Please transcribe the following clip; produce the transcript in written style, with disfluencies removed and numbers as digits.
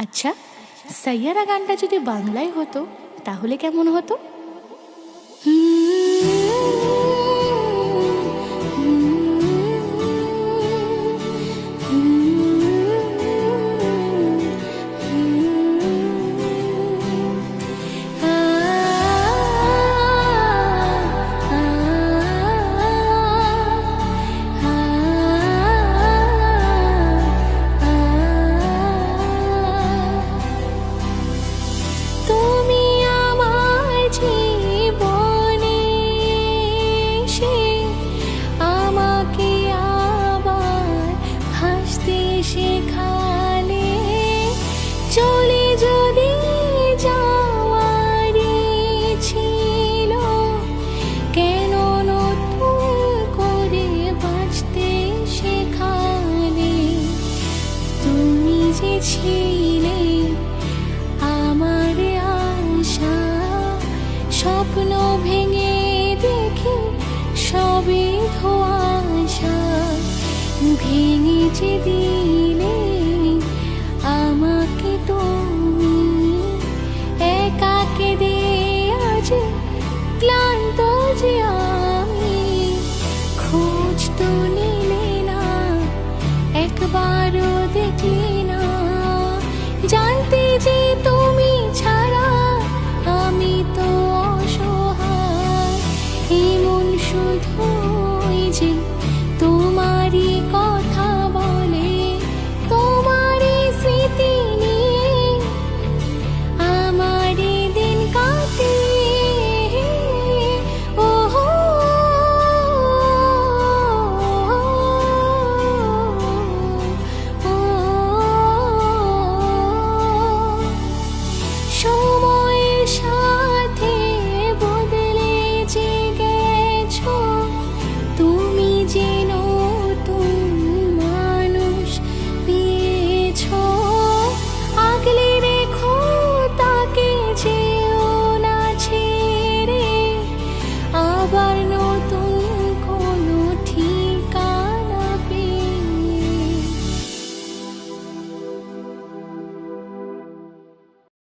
আচ্ছা, সাইয়ারা গানটা যদি বাংলায় হতো তাহলে কেমন হতো? চলে যদি যাওয়ারই ছিল, কেন নতুন করে বাঁচতে শেখালে? তুমি যে ছিলে আমার আশা, স্বপ্ন ভেঙে দেখি সবই ধোঁয়াশা, ভেঙে যে